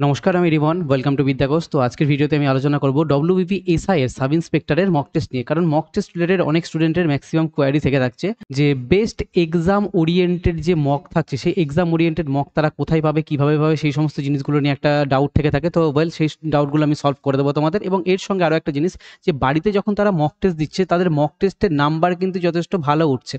নমস্কার, আমি ribbon. Welcome to বিদ্যাকোষ। তো আজকের ভিডিওতে আমি আলোচনা করব ডব্লিউবিপি এসআই এর সাব ইন্সপেক্টরের মক টেস্ট নিয়ে। কারণ মক টেস্ট রিলেটেড অনেক স্টুডেন্টের ম্যাক্সিমাম কোয়ারি থেকে থাকছে যে বেস্ট এক্সাম ওরিয়েন্টেড যে মক থাকছে, সেই এক্সাম ওরিয়েন্টেড মক তারা কোথায় পাবে, কিভাবে পাবে, সেই সমস্ত জিনিসগুলো নিয়ে একটা ডাউট থেকে থাকে। তো সেই ডাউটগুলো আমি সলভ করে দেবো তোমাদের। এবং এর সঙ্গে আরও একটা জিনিস, যে বাড়িতে যখন তারা মক টেস্ট দিচ্ছে তাদের মক টেস্টের নাম্বার কিন্তু যথেষ্ট ভালো উঠছে,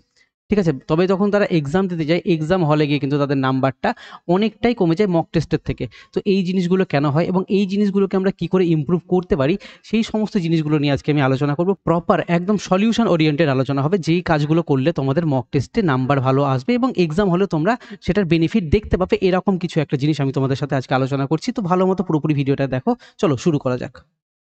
ঠিক আছে? তবে যখন তারা এক্সাম দিতে যায়, এক্সাম হলে গিয়ে কিন্তু তাদের নাম্বারটা অনেকটাই কমে যায় মক টেস্টের থেকে। তো এই জিনিসগুলো কেন হয় এবং এই জিনিসগুলোকে আমরা কি করে ইমপ্রুভ করতে পারি, সেই সমস্ত জিনিসগুলো নিয়ে আজকে আমি আলোচনা করব। প্রপার একদম সলিউশন ওরিয়েন্টেড আলোচনা হবে, যেই কাজগুলো করলে তোমাদের মক টেস্টে নাম্বার ভালো আসবে এবং এক্সাম হলে তোমরা সেটার বেনিফিট দেখতে পাবে। এরকম কিছু একটা জিনিস আমি তোমাদের সাথে আজকে আলোচনা করছি। তো ভালো মতো পুরোপুরি ভিডিওটা দেখো। চলো শুরু করা যাক।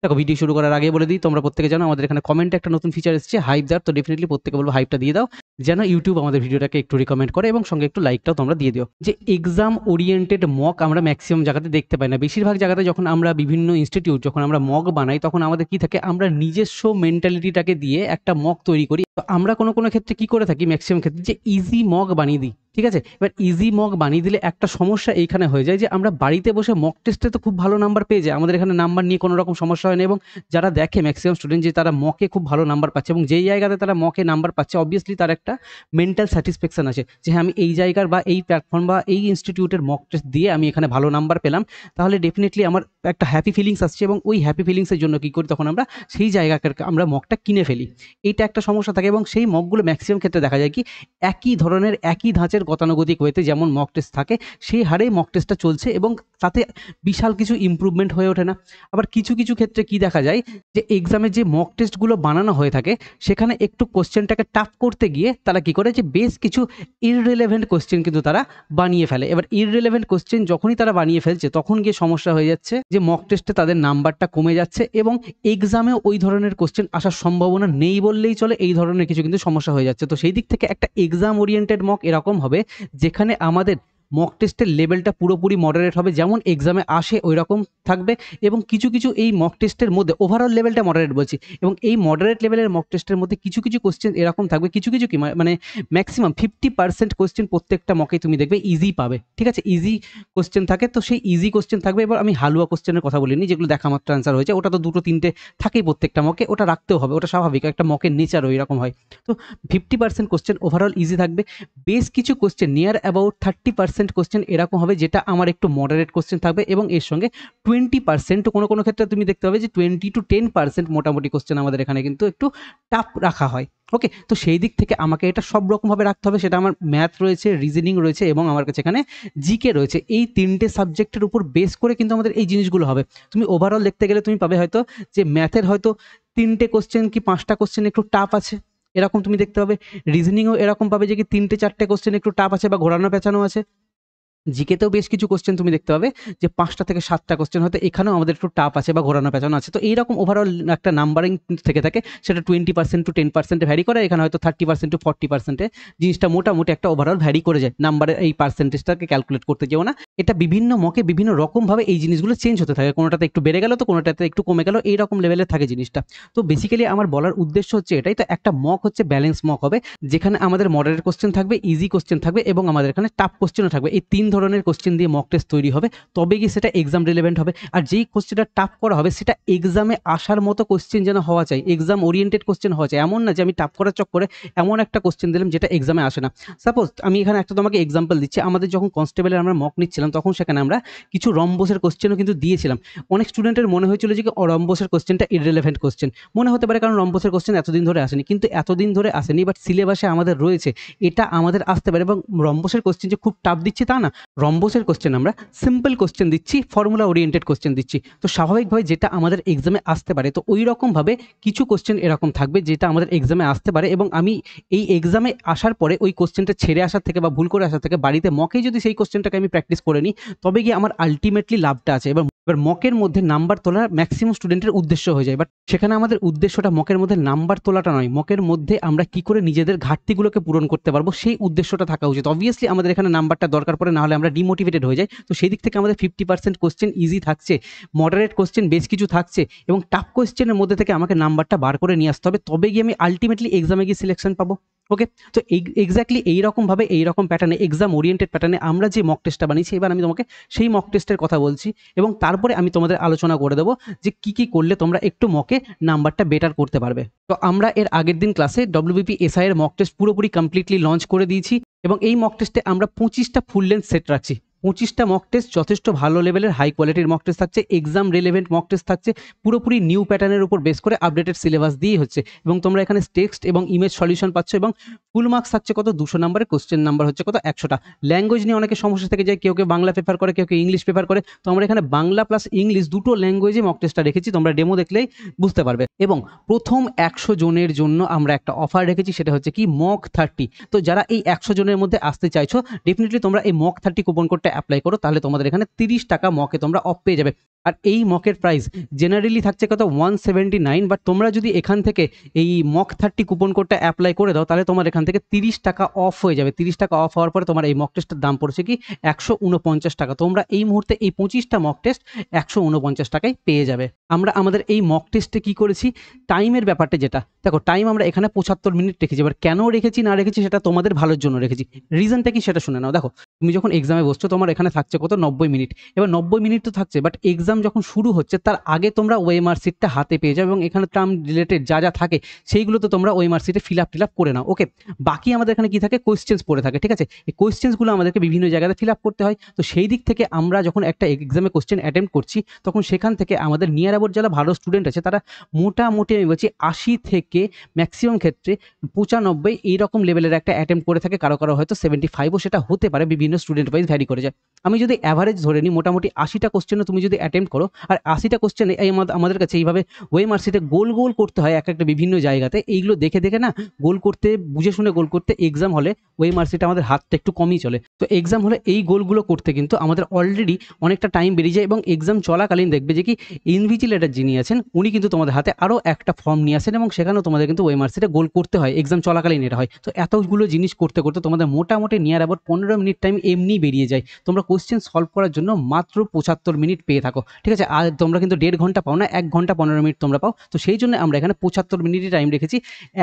দেখো, ভিডিও শুরু করার আগে বলে দিই, তোমরা প্রত্যেকে জানো আমাদের এখানে কমেন্টে একটা নতুন ফিচার এসেছে, হাইপ দেওয়ার। তো ডেফিনেটলি প্রত্যেকে বলবো হাইপটা দিয়ে দাও, যেন ইউটিউব আমাদের ভিডিওটাকে একটু রিকমেন্ড করে, এবং সঙ্গে একটু লাইকটাও তোমরা দিয়ে দিও। যে এক্সাম ওরিয়েন্টেড মক আমরা ম্যাক্সিমাম জায়গাতে দেখতে পাই না। বেশিরভাগ জায়গাতে যখন আমরা বিভিন্ন ইনস্টিটিউট যখন আমরা মক বানাই, তখন আমাদের কি থাকে, আমরা নিজস্ব মেন্টালিটিটাকে দিয়ে একটা মক তৈরি করি। তো আমরা কোনো কোনো ক্ষেত্রে কি করে থাকি, ম্যাক্সিমাম ক্ষেত্রে, যে ইজি মক বানিয়ে দিই, ঠিক আছে? এবার ইজি মক বানিয়ে দিলে একটা সমস্যা এইখানে হয়ে যায়, যে আমরা বাড়িতে বসে মক টেস্টে তো খুব ভালো নাম্বার পেয়ে যাই, আমাদের এখানে নাম্বার নিয়ে কোনো রকম সমস্যা হয় না। এবং যারা দেখে ম্যাক্সিমাম স্টুডেন্ট যে তারা মকে খুব ভালো নাম্বার পাচ্ছে, এবং যেই জায়গাতে তারা মকে নাম্বার পাচ্ছে, অবভিয়াসলি তার একটা মেন্টাল স্যাটিসফ্যাকশন আছে যে হ্যাঁ, আমি এই জায়গার বা এই প্ল্যাটফর্ম বা এই ইনস্টিটিউটের মক টেস্ট দিয়ে আমি এখানে ভালো নাম্বার পেলাম। তাহলে ডেফিনেটলি আমার একটা হ্যাপি ফিলিংস আসছে, এবং ওই হ্যাপি ফিলিংসের জন্য কী করি, তখন আমরা সেই জায়গাকে আমরা মকটা কিনে ফেলি। এইটা একটা সমস্যা থাকে, এবং সেই মকগুলো ম্যাক্সিমাম ক্ষেত্রে দেখা যায় কি, একই ধরনের একই ধাঁচের গতানুগতিক ওয়েতে যেমন মক টেস্ট থাকে, সেই হারেই মক টেস্টটা চলছে, এবং তাতে বিশাল কিছু ইমপ্রুভমেন্ট হয়ে ওঠে না। আবার কিছু কিছু ক্ষেত্রে কি দেখা যায়, যে এক্সামে যে মক টেস্টগুলো বানানো হয়ে থাকে, সেখানে একটু কোশ্চেনটাকে টাফ করতে গিয়ে তারা কি করে, যে বেশ কিছু ইররিলেভেন্ট কোশ্চেন কিন্তু তারা বানিয়ে ফেলে। এবার ইররিলেভেন্ট কোশ্চেন যখনই তারা বানিয়ে ফেলছে, তখন গিয়ে সমস্যা হয়ে যাচ্ছে, যে মক টেস্টে তাদের নাম্বারটা কমে যাচ্ছে, এবং এক্সামে ওই ধরনের কোশ্চেন আসার সম্ভাবনা নেই বললেই চলে। এই ধরনের কিছু কিন্তু সমস্যা হয়ে যাচ্ছে। তো সেই দিক থেকে একটা এক্সাম ওরিয়েন্টেড মক এরকম হবে, যেখানে আমাদের মক টেস্টের লেভেলটা পুরোপুরি মডারেট হবে, যেমন এক্সামে আসে ওই রকম থাকবে। এবং কিছু কিছু এই মক টেস্টের মধ্যে ওভারঅল লেভেলটা মডারেট বলছি, এবং এই মডারেট লেভেলের মক টেস্টের মধ্যে কিছু কিছু কোশ্চেন এরকম থাকবে, কিছু কিছু কি মানে ম্যাক্সিমাম 50% কোশ্চেন প্রত্যেকটা মকেই তুমি দেখবে ইজি পাবে, ঠিক আছে? ইজি কোশ্চেন থাকে, তো সেই ইজি কোশ্চেন থাকবে। এবার আমি হালুয়া কোশ্চেনের কথা বলিনি, যেগুলো দেখা মাত্র অ্যান্সার হয়েছে, ওটা তো দুটো তিনটে থাকেই প্রত্যেকটা মকে, ওটা রাখতেও হবে, ওটা স্বাভাবিক, একটা মকের নেচার ওই রকম হয়। তো 50% কোশ্চেন ওভারঅল ইজি থাকবে। বেশ কিছু কোশ্চেন নিয়ার অ্যাবাউট 30% কোশ্চেন এরকম হবে, যেটা আমার একটু মডারেট কোশ্চেন থাকবে, এবং এর সঙ্গে 20% কোনো কোনো ক্ষেত্রে তুমি দেখতে পাবে যে 20 to 10% মোটামুটি কোশ্চেন আমাদের এখানে কিন্তু একটু টাফ রাখা হয়। ওকে, তো সেই দিক থেকে আমাকে এটা সব রকমভাবে রাখতে হবে। সেটা আমার ম্যাথ রয়েছে, রিজনিং রয়েছে, এবং আমার কাছে এখানে জিকে রয়েছে। এই তিনটে সাবজেক্টের উপর বেস করে কিন্তু আমাদের এই জিনিসগুলো হবে। তুমি ওভারঅল দেখতে গেলে তুমি পাবে হয়তো যে ম্যাথের হয়তো 3টে কোশ্চেন কি 5টা কোশ্চেন একটু টাফ আছে, এরকম তুমি দেখতে পাবে। রিজনিংও এরকম পাবে যে কি 3টে 4টে কোশ্চেন একটু টাফ আছে বা ঘোরানো পেঁচানো আছে। জিকেতেও বেশ কিছু কোশ্চেন তুমি দেখতে পাবে যে 5টা থেকে 7টা কোশ্চেন হয়তো এখানেও আমাদের একটু টাফ আছে বা ঘোরানো পেঁচানো আছে। তো এইরকম ওভারঅল একটা নাম্বারিং থেকে থাকে, সেটা 20% to 10% ভ্যারি করে, এখানে হয়তো 30% to 40% জিনিসটা মোটামুটি একটা ওভারঅল ভ্যারি করে যায়। নাম্বারের এই পার্সেন্টেজটাকে ক্যালকুলেট করতে যেও না, এটা বিভিন্ন মকে বিভিন্ন রকমভাবে এই জিনিসগুলো চেঞ্জ হতে থাকে, কোনোটাতে একটু বেড়ে গেল তো কোনোটাতে একটু কমে গেল, এইরকম লেভেলের থাকে জিনিসটা। তো বেসিক্যালি আমার বলার উদ্দেশ্য হচ্ছে এটাই। তো একটা মক হচ্ছে ব্যালেন্স মক হবে, যেখানে আমাদের মডারেট কোশ্চেন থাকবে, ইজি কোশ্চেন থাকবে, এবং আমাদের এখানে টাফ কোশ্চেনও থাকবে। এই 3 ধরনের কোশ্চেন দিয়ে মক টেস্ট তৈরি হবে, তবে গিয়ে সেটা এক্সাম রিলেভেন্ট হবে। আর যেই কোশ্চেনটা টাফ করা হবে, সেটা এক্সামে আসার মতো কোশ্চেন যেন হওয়া চাই, এক্সাম ওরিয়েন্টেড কোশ্চেন হওয়া চাই। এমন না যে আমি টাফ করার চক্করে এমন একটা কোশ্চেন দিলাম যেটা এক্সামে আসে না। সাপোজ আমি এখানে একটা তোমাকে এক্সাম্পল দিচ্ছি, আমাদের যখন কনস্টেবলের আমরা মক নিচ্ছিলাম, তখন সেখানে আমরা কিছু রম্বসের কোশ্চেনও কিন্তু দিয়েছিলাম। অনেক স্টুডেন্টের মনে হয়েছিল যে রম্বসের কোশ্চেনটা ইররিলেভেন্ট কোশ্চেন মনে হতে পারে, কারণ রম্বসের কোশ্চেন এতদিন ধরে আসেনি। কিন্তু এতদিন ধরে আসেনি, বাট সিলেবাসে আমাদের রয়েছে, এটা আমাদের আসতে পারে। এবং রম্বসের কোশ্চেন যে খুব টাফ দিচ্ছি তা না, রম্বসের কোশ্চেন আমরা সিম্পল কোশ্চেন দিচ্ছি, ফর্মুলা ওরিয়েন্টেড কোশ্চেন দিচ্ছি। তো স্বাভাবিকভাবে যেটা আমাদের এক্সামে আসতে পারে, তো ওই রকমভাবে কিছু কোশ্চেন এরকম থাকবে যেটা আমাদের এক্সামে আসতে পারে, এবং আমি এই এক্সামে আসার পরে ওই কোশ্চেনটা ছেড়ে আসার থেকে বা ভুল করে আসার থেকে বাড়িতে মকেই যদি সেই কোশ্চেনটাকে আমি প্র্যাকটিস করে নিই, তবে গিয়ে আমার আলটিমেটলি লাভটা আছে। এবার মকের মধ্যে নাম্বার তোলা ম্যাক্সিমাম স্টুডেন্টের উদ্দেশ্য হয়ে যায়, বাট সেখানে আমাদের উদ্দেশ্যটা মকের মধ্যে নাম্বার তোলাটা নয়, মকের মধ্যে আমরা কি করে নিজেদের ঘাটতিগুলোকে পূরণ করতে পারবো সেই উদ্দেশ্যটা থাকা উচিত। অবভিয়াসলি আমাদের এখানে নাম্বারটা দরকার পড়ে, না হলে আমরা ডিমোটিভেটেড হয়ে যাই। তো সেই দিক থেকে আমাদের 50% কোশ্চেন ইজি থাকছে, মডারেট কোশ্চেন বেশ কিছু থাকছে, এবং টাফ কোশ্চেনের মধ্যে থেকে আমাকে নাম্বারটা বার করে নিয়ে আসতে হবে, তবে গিয়ে আমি আলটিমেটলি এক্সামে গিয়ে সিলেকশন পাবো। ওকে, তো এক্স্যাক্টলি এইরকমভাবে এইরকম প্যাটার্নে এক্সাম ওরিয়েন্টেড প্যাটার্নে আমরা যে মক টেস্টটা বানিয়েছি, এবার আমি তোমাকে সেই মক টেস্টের কথা বলছি এবং তারপরে আমি তোমাদের আলোচনা করে দেবো যে কি কি করলে তোমরা একটু মকে নাম্বারটা বেটার করতে পারবে। তো আমরা এর আগের দিন ক্লাসে ডব্লিউবিপি এসআই এর মক টেস্ট পুরোপুরি কমপ্লিটলি লঞ্চ করে দিয়েছি এবং এই মক টেস্টে আমরা 25টা ফুল লেন্থ সেট রাখছি। 25টা মক টেস্ট যথেষ্ট ভালো লেভেলের হাই কোয়ালিটির মক টেস্ট থাকছে, এক্সাম রিলেভেন্ট মক টেস্ট থাকছে, পুরোপুরি নিউ প্যাটার্নের উপর বেস করে আপডেটেড সিলেবাস দিয়েই হচ্ছে এবং তোমরা এখানে টেক্সট এবং ইমেজ সলিউশন পাচ্ছ এবং ফুল মার্কস থাকছে কত 200 নাম্বারের, কোশ্চেন নাম্বার হচ্ছে কত 100টা। ল্যাঙ্গুয়েজ নিয়ে অনেকে সমস্যা থেকে যায়, কেউ কেউ বাংলা প্রেফার করে, কেউ কেউ ইংলিশ প্রেফার করে, তো আমরা এখানে বাংলা প্লাস ইংলিশ দুটো ল্যাঙ্গুয়েজে মক টেস্টটা রেখেছি, তোমরা ডেমো দেখলেই বুঝতে পারবে। এবং প্রথম 100 জনের জন্য আমরা একটা অফার রেখেছি, সেটা হচ্ছে কি মক 30। তো যারা এই 100 জনের মধ্যে আসতে চাইছো ডেফিনেটলি তোমরা এই মক 30 কুপন কোডটা অ্যাপ্লাই করো, তাহলে তোমাদের এখানে 30 টাকা মকে তোমরা অফ পেয়ে যাবে। আর এই মকের প্রাইস জেনারেলি থাকছে কত 179, বাট তোমরা যদি এখান থেকে এই মক 30 কুপন কোডটা অ্যাপ্লাই করে দাও তাহলে তোমার এখান থেকে 30 টাকা অফ হয়ে যাবে। 30 টাকা অফ হওয়ার পরে তোমার এই মক টেস্টের দাম পড়ছে কি 149 টাকা। তোমরা এই মুহূর্তে এই 25টা মক টেস্ট 149 টাকায় পেয়ে যাবে। আমরা আমাদের এই মক টেস্টে কি করেছি, টাইমের ব্যাপারটা যেটা দেখো, টাইম আমরা এখানে 75 মিনিট রেখেছি। এবার কেন রেখেছি না রেখেছি সেটা তোমাদের ভালোর জন্য রেখেছি, রিজনটা কি সেটা শুনে নাও। দেখো তুমি যখন এক্সামে বসছো তোমার এখানে থাকছে কত 90 মিনিট, এবার 90 মিনিট তো থাকছে, বাট এক্সাম যখন শুরু হচ্ছে তার আগে তোমরা ওএমআর সিটটা হাতে পেয়ে যাও এবং এখানে টার্ম রিলেটেড যা যা থাকে সেইগুলো তো তোমরা ওএমআর সিটে ফিল আপ করে নাও। ওকে, বাকি আমাদের এখানে কি থাকে, কোয়েশ্চেন্স পড়ে থাকে, ঠিক আছে। এই কোয়েশ্চেন্সগুলো আমাদেরকে বিভিন্ন জায়গাতে ফিল আপ করতে হয়। তো সেই দিক থেকে আমরা যখন একটা এক্সামে কোয়েশ্চেন অ্যাটেম্প্ট করছি তখন সেখান থেকে আমাদের নিয়ার অ্যাবাউট যারা ভালো স্টুডেন্ট আছে তারা মোটামুটি আমি বলছি 80 থেকে ম্যাক্সিমাম ক্ষেত্রে 95 এইরকম লেভেলের একটা অ্যাটেম্প্ট করে থাকে, কারো কারো হয়তো 75ও সেটা হতে পারে, বিভিন্ন স্টুডেন্ট ওয়াইজ ভ্যারি করে যায়। আমি যদি অ্যাভারেজ ধরে নিই মোটামুটি 80টা কোশ্চেনও তুমি যদি অ্যাটেম্প্ট করো, আর 80টা কোশ্চেনে এই আমাদের কাছে এইভাবে ওএমআর সিটে গোল গোল করতে হয় একটা বিভিন্ন জায়গাতে, এইগুলো দেখে দেখে না গোল করতে, বুঝে শুনে গোল করতে এক্সাম হলে ওএমআর সিটে আমাদের হাতটা একটু কমই চলে। তো এক্সাম হলে এই গোলগুলো করতে কিন্তু আমাদের অলরেডি অনেকটা টাইম বেরিয়ে যায় এবং এক্সাম চলাকালীন দেখবে যে কি ইনভিজিলেটর যিনি আছেন উনি কিন্তু তোমাদের হাতে আরও একটা ফর্ম নিয়ে আসেন এবং সেখানেও তোমাদের কিন্তু ওএমআর সিটে গোল করতে হয়, এক্সাম চলাকালীন এটা হয়। তো এতগুলো জিনিস করতে করতে তোমাদের মোটামুটি নিয়ার অ্যাবাউট 15 মিনিট টাইম এমনি বেরিয়ে যায়। তোমরা কোশ্চেন সলভ করার জন্য মাত্র 75 মিনিট পেয়ে থাকো, ঠিক আছে। আর তোমরা কিন্তু 1.5 ঘন্টা পাও না, 1 ঘন্টা 15 মিনিট তোমরা পাও। তো সেই জন্য আমরা এখানে 75 মিনিটই টাইম রেখেছি,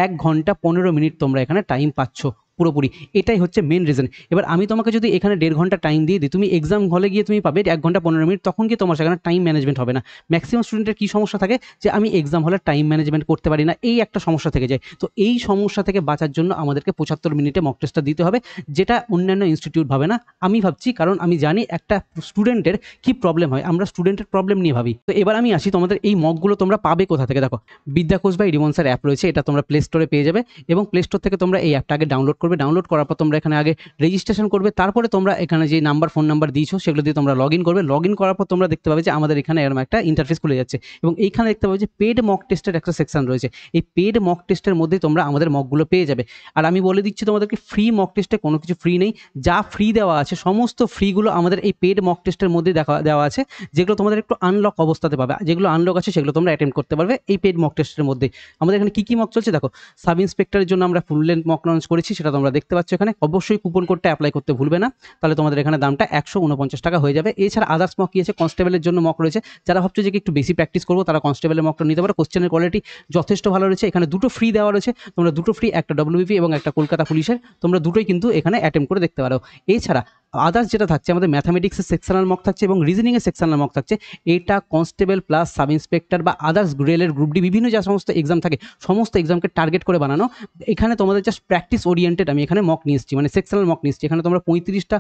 1 ঘন্টা 15 মিনিট তোমরা এখানে টাইম পাচ্ছ পুরোপুরি, এটাই হচ্ছে মেন রিজন। এবার আমি তোমাকে যদি এখানে 1.5 ঘন্টা টাইম দিয়ে দিই, তুমি এক্সাম হলে গিয়ে তুমি পাবে 1 ঘন্টা 15 মিনিট, তখন কি তোমার সেখানে টাইম ম্যানেজমেন্ট হবে না। ম্যাক্সিমাম স্টুডেন্টের কি সমস্যা থাকে যে আমি এক্সাম হলে টাইম ম্যানেজমেন্ট করতে পারি না, এই একটা সমস্যা থেকে যায়। তো এই সমস্যা থেকে বাঁচার জন্য আমাদেরকে 75 মিনিটে মক টেস্টটা দিতে হবে, যেটা অন্যান্য ইনস্টিটিউট ভাবে না, আমি ভাবছি, কারণ আমি জানি একটা স্টুডেন্টের কি প্রবলেম হয়, আমরা স্টুডেন্টের প্রবলেম নিয়ে ভাবি। তো এবার আমি আসি তোমাদের এই মকগুলো তোমরা পাবে কোথা থেকে। দেখো বিদ্যাকোষ বাই রিমন স্যার অ্যাপ রয়েছে, এটা তোমরা প্লে স্টোরে পেয়ে যাবে এবং প্লে স্টোর থেকে তোমরা এই অ্যাপটা আগে ডাউনলোড করবে। ডাউনলোড করার পর তোমরা এখানে আগে রেজিস্ট্রেশন করবে, তারপরে তোমরা এখানে যে নাম্বার ফোন নাম্বার দিয়েছো সেগুলো দিয়ে তোমরা লগ ইন করবে। লগ ইন করার পর তোমরা দেখতে পাবে যে আমাদের এখানে এরকম একটা ইন্টারফেস খুলে যাচ্ছে এবং এইখানে দেখতে পাবে যে পেড মক টেস্টের একটা সেকশন রয়েছে। এই পেড মক টেস্টের মধ্যেই তোমরা আমাদের মকগুলো পেয়ে যাবে। আর আমি বলে দিচ্ছি তোমাদেরকে ফ্রি মক টেস্টে কোনো কিছু ফ্রি নেই, যা ফ্রি দেওয়া আছে সমস্ত ফ্রিগুলো আমাদের এই পেড মক টেস্টের মধ্যে দেওয়া আছে, যেগুলো তোমাদের একটু আনলক অবস্থাতে পাবে। যেগুলো আনলক আছে সেগুলো তোমরা অ্যাটেম্প্ট করতে পারবে এই পেড মক টেস্টের মধ্যে। আমাদের এখানে কি মক চলছে দেখো, সাব ইন্সপেক্টরের জন্য আমরা ফুল লেন্থ মক লঞ্চ করেছি, সেটা তোমরা দেখতে পাচ্ছ এখানে। অবশ্যই কুপন কোডটা অ্যাপ্লাই করতে ভুলবে না, তাহলে তোমাদের এখানে দামটা 149 টাকা হয়ে যাবে। এছাড়া আদার্স মক কি আছে, কনস্টেবলের জন্য মক রয়েছে, যারা ভাবছো যে একটু বেশি প্র্যাকটিস করবো তারা কনস্টেবলের মকটা নিতে পারো। কোশ্চেনের কোয়ালিটি যথেষ্ট ভালো রয়েছে, এখানে দুটো ফ্রি দেওয়া রয়েছে, তোমরা দুটো ফ্রি, একটা ডব্লিউবিপি এবং একটা কলকাতা পুলিশের, তোমরা দুটোই কিন্তু এখানে অ্যাটেম্প্ট করে দেখতে পারো। এছাড়া আদার্স যেটা থাকছে আমাদের ম্যাথামেটিক্সের সেকশনাল মক থাকছে এবং রিজনিংয়ের সেকশনাল মক থাকছে। এটা কনস্টেবল প্লাস সাব ইন্সপেক্টর বা আদার্স রেলের গ্রুপ ডি বিভিন্ন যা সমস্ত এক্সাম থাকে সমস্ত এক্সামকে টার্গেট করে বানানো। এখানে তোমাদের জাস্ট প্র্যাকটিস ওরিয়েন্টেড আমি এখানে মক নিয়ে এসেছি, মানে সেকশনাল মক নিয়ে এসেছি। এখানে তোমরা 35টা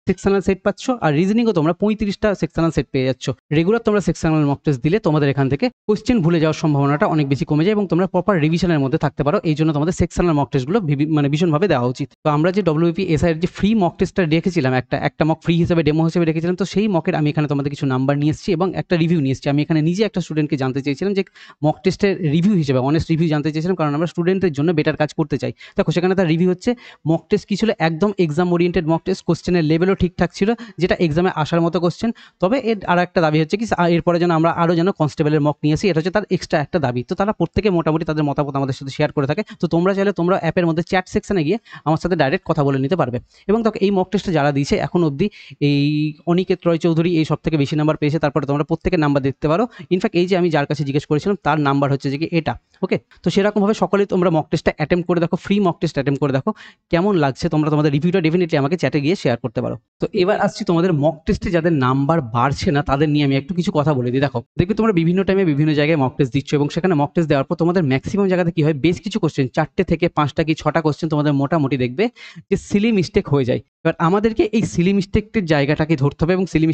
সেকশনাল সেট পাচ্ছ আর রিজনিংও তোমরা 35টা সেকশনাল সেট পেয়ে যাচ্ছ। রেগুলার তোমরা সেকশনাল মক টেস্ট দিলে তোমাদের এখান থেকে কোশ্চেন ভুলে যাওয়ার সম্ভাবনাটা অনেক বেশি কমে যায় এবং তোমরা প্রপার রিভিশনের মধ্যে থাকতে পারো। এই জন্য তোমাদের সেকশনাল মক টেস্টগুলো মানে ভীষণভাবে দেওয়া উচিত। তো আমরা যে ডব্লিউবিপি এসআই এর যে ফ্রি মক টেস্টটা রেখেছিলাম, একটা মক ফ্রি হিসেবে ডেমো হিসেবে রেখেছিলাম, তো সেই মকের আমি এখানে তোমাদের কিছু নাম্বার নিয়ে এসেছি এবং একটা রিভিউ নিয়ে এসেছি। আমি এখানে নিজে একটা স্টুডেন্টকে জানতে চেয়েছিলাম যে মক টেস্টের রিভিউ হিসেবে অনেস্ট রিভিউ জানতে চেয়েছিলাম, কারণ আমরা স্টুডেন্টের জন্য বেটার কাজ করতে চাই। দেখো সেখানে তার রিভিউ হচ্ছে মক টেস্ট কি ছিল, একদম এক্সাম ওরিয়েন্টেড মক টেস্ট, কোশ্চেনের লেভেলও ঠিকঠাক ছিল, যেটা এক্সামে আসার মতো কোশ্চেন। তবে এর আর একটা দাবি হচ্ছে কি, এরপরে যেন আমরা আরও যেন কনস্টেবলের মক নিয়ে আসি, এটা হচ্ছে তার এক্সট্রা একটা দাবি। তো তারা প্রত্যেকে মোটামুটি তাদের মতামত আমাদের সাথে শেয়ার করে থাকে। তো তোমরা চাইলে তোমরা অ্যাপের মধ্যে চ্যাট সেকশনে গিয়ে আমার সাথে ডাইরেক্ট কথা বলে নিতে পারবে। এবং দেখো এই মক টেস্টে যারা দিয়েছে আছে এখন অবধি এই অনিকেত রয় চৌধুরী এই সব থেকে বেশি নাম্বার পেয়েছে। তারপরে তোমরা প্রত্যেকের নাম্বার দেখতে পারো। ইনফ্যাক্ট এই যে আমি যার কাছে জিজ্ঞেস করেছিলাম তার নাম্বার হচ্ছে যে কি এটা। ওকে, তো সেরকমভাবে সকলেই তোমরা মক টেস্টটা অ্যাটেম্প্ট করে দেখো, ফ্রি মক টেস্ট অ্যাটেম্প্ট করে দেখো, কেমন লাগছে তোমরা তোমাদের রিভিউটা ডেফিনেটলি আমাকে চ্যাটে গিয়ে শেয়ার করতে পারো। তো এবার আসছি তোমাদের মক টেস্টে যাদের নাম্বার বাড়ছে না তাদের নিয়ে আমি একটু কিছু কথা বলে দিই। দেখো দেখবে তোমরা বিভিন্ন টাইমে বিভিন্ন জায়গায় মক টেস্ট দিচ্ছ এবং সেখানে মক টেস্ট দেওয়ার পর তোমাদের ম্যাক্সিমাম জায়গাতে কি হয়, বেশ কিছু কোশ্চেন 4টে থেকে 5টা কি 6টা কোশ্চেন তোমাদের মোটামুটি দেখবে যে সিলি মিস্টেক হয়ে যায়। এবার আমাদেরকে এই সিলি মিস্টেকের জায়গাটাকে ধরতে হবে এবং সিলি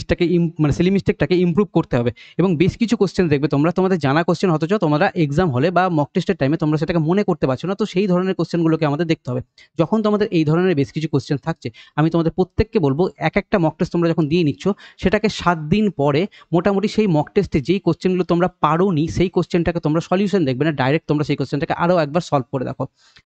মিস্টেকটাকে ইমপ্রুভ করতে হবে। এবং বেশ কিছু কোশ্চেন দেখবে তোমরা তোমাদের জানা কোশ্চেন অথচ তোমরা এক্সাম হলে বা মক টেস্টের টাইমে তোমরা সেটাকে মনে করতে পারছো না। তো সেই ধরনের কোশ্চেনগুলোকে আমাদের দেখতে হবে। যখন তোমাদের এই ধরনের বেশ কিছু কোশ্চেন থাকছে, আমি তোমাদের প্রত্যেককে বলবো এক একটা মক টেস্ট তোমরা যখন দিয়ে নিচ্ছ সেটাকে 7 দিন পরে মোটামুটি সেই মক টেস্টে যেই কোশ্চেনগুলো তোমরা পারোনি সেই কোশ্চেনটাকে তোমরা সলিউশন দেখবে না, ডাইরেক্ট তোমরা সেই কোশ্চেনটাকে আরও একবার সলভ করে দেখো।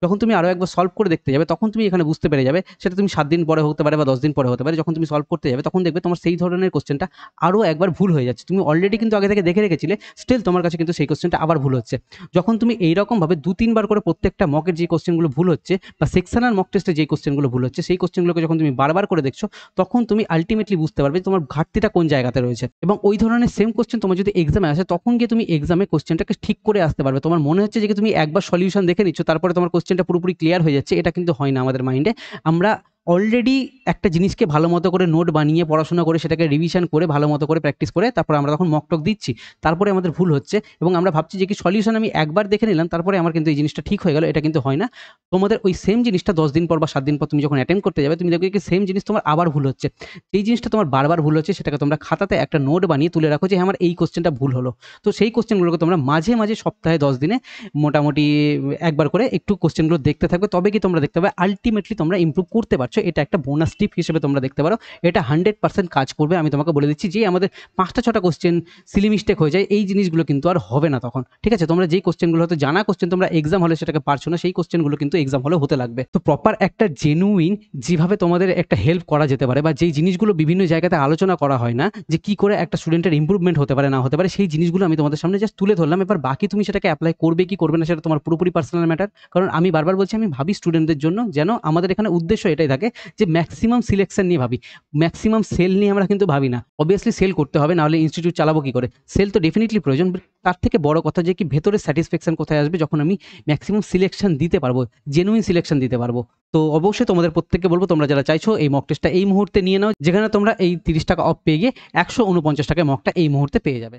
যখন তুমি আরও একবার সলভ করে দেখতে যাবে তখন তুমি এখানে বুঝতে পেরে যাবে, সেটা তুমি 7 দিন পরে হতে পারে বা 10 দিন পরে হতে পারে, যখন তুমি সলভ করতে যাবে তখন দেখবে তোমার সেই ধরনের কোশ্চেনটা আরও একবার ভুল হয়ে যাচ্ছে। তুমি অলরেডি কিন্তু আগে থেকে দেখে রেখেছিলে, স্টিল তোমার কাছে কিন্তু সেই কোশ্চেনটা আবার ভুল হচ্ছে। যখন তুমি এইরকমভাবে 2-3 বার করে প্রত্যেকটা মকের যে কোশ্চেনগুলো ভুল হচ্ছে বা সেকশনাল মক টেস্টে যে কোশ্চেনগুলো ভুল হচ্ছে সেই কোশ্চেনগুলোকে যখন তুমি বারবার করে দেখছো তখন তুমি আলটিমেটলি বুঝতে পারবে তোমার ঘাটতিটা কোন জায়গাতে রয়েছে। এবং ওই ধরনের সেম কোশ্চেন তোমার যদি এক্সামে আসে তখন গিয়ে তুমি এক্সামে কোশ্চেনটাকে ঠিক করে আসতে পারবে। তোমার মনে হচ্ছে যে তুমি একবার সলিউশন দেখে নিচ্ছ তারপরে তোমার কোশ্চেনটা পুরোপুরি ক্লিয়ার হয়ে যাচ্ছে, এটা কিন্তু হয় না আমাদের মাইন্ডে। আমরা অলরেডি একটা জিনিসকে ভালো মতো করে নোট বানিয়ে পড়াশোনা করে সেটাকে রিভিশন করে ভালো মতো করে প্র্যাকটিস করে তারপরে আমরা তখন মক টক দিচ্ছি, তারপরে আমাদের ভুল হচ্ছে এবং আমরা ভাবছি যে কি সলিউশন আমি একবার দেখে নিলাম তারপরে আমার কিন্তু এই জিনিসটা ঠিক হয়ে গেল। এটা কিন্তু হয় না। তোমাদের ওই সেম জিনিসটা 10 দিন পর বা 7 দিন পর তুমি যখন অ্যাটেম্প্ট করতে যাবে তুমি দেখবে কি সেম জিনিস তোমার আবার ভুল হচ্ছে। এই জিনিসটা তোমার বারবার ভুল হচ্ছে সেটাকে তোমরা খাতাতে একটা নোট বানিয়ে তুলে রাখো যে আমার এই কোশ্চেনটা ভুল হলো। তো সেই কোশ্চেনগুলোকে তোমরা মাঝে মাঝে সপ্তাহে 10 দিনে মোটামুটি একবার করে একটু কোশ্চেনগুলো দেখতে থাকবে, তবে কি তোমরা দেখতে পাবে আলটিমেটলি তোমরা ইমপ্রুভ করতে পারছো। এটা একটা বোনাস টিপ হিসেবে তোমরা দেখতে পারো, এটা 100% কাজ করবে। আমি তোমাকে বলে দিচ্ছি যে আমাদের 5টা 6টা কোশ্চেন সিলি মিস্টেক হয়ে যায় এই জিনিসগুলো কিন্তু আর হবে না তখন। ঠিক আছে, তোমরা যেই কোশ্চেনগুলো হয়তো জানা কোশ্চেন তোমরা এক্সাম হলে সেটাকে পারছো না সেই কোশ্চেনগুলো কিন্তু এক্সাম হলে হতে লাগবে। তো প্রপার একটা জেনুইন যেভাবে তোমাদের একটা হেল্প করা যেতে পারে বা যেই জিনিসগুলো বিভিন্ন জায়গাতে আলোচনা করা হয় না যে কি করে একটা স্টুডেন্টের ইমপ্রুভমেন্ট হতে পারে না হতে পারে, সেই জিনিসগুলো আমি তোমাদের সামনে জাস্ট তুলে ধরলাম। এবার বাকি তুমি সেটাকে অ্যাপ্লাই করবে কি করবে না সেটা তোমার পুরোপুরি পার্সোনাল ম্যাটার। কারণ আমি বারবার বলছি আমি ভাবি স্টুডেন্টদের জন্য, যেন আমাদের এখানে উদ্দেশ্য এটাই থাকে যে ম্যাক্সিমাম সিলেকশন নিয়ে ভাবি, ম্যাক্সিমাম সেল নিয়ে আমরা কিন্তু ভাবি না। অবভিয়াসলি সেল করতে হবে, নাহলে ইনস্টিটিউট চালাবো কি করে। সেল তো ডেফিনেটলি প্রয়োজন, তার থেকে বড় কথা যে কি ভেতরে স্যাটিসফ্যাকশন কোথায় আসবে যখন আমি ম্যাক্সিমাম সিলেকশন দিতে পারবো, জেনুইন সিলেকশন দিতে পারবো। তো অবশ্যই তোমাদের প্রত্যেককে বলবো তোমরা যারা চাইছো এই মক টেস্টটা এই মুহূর্তে নিয়ে নাও, যেখানে তোমরা এই 30 টাকা অফ পেয়ে গিয়ে 149 টাকায় মকটা এই মুহূর্তে পেয়ে যাবে।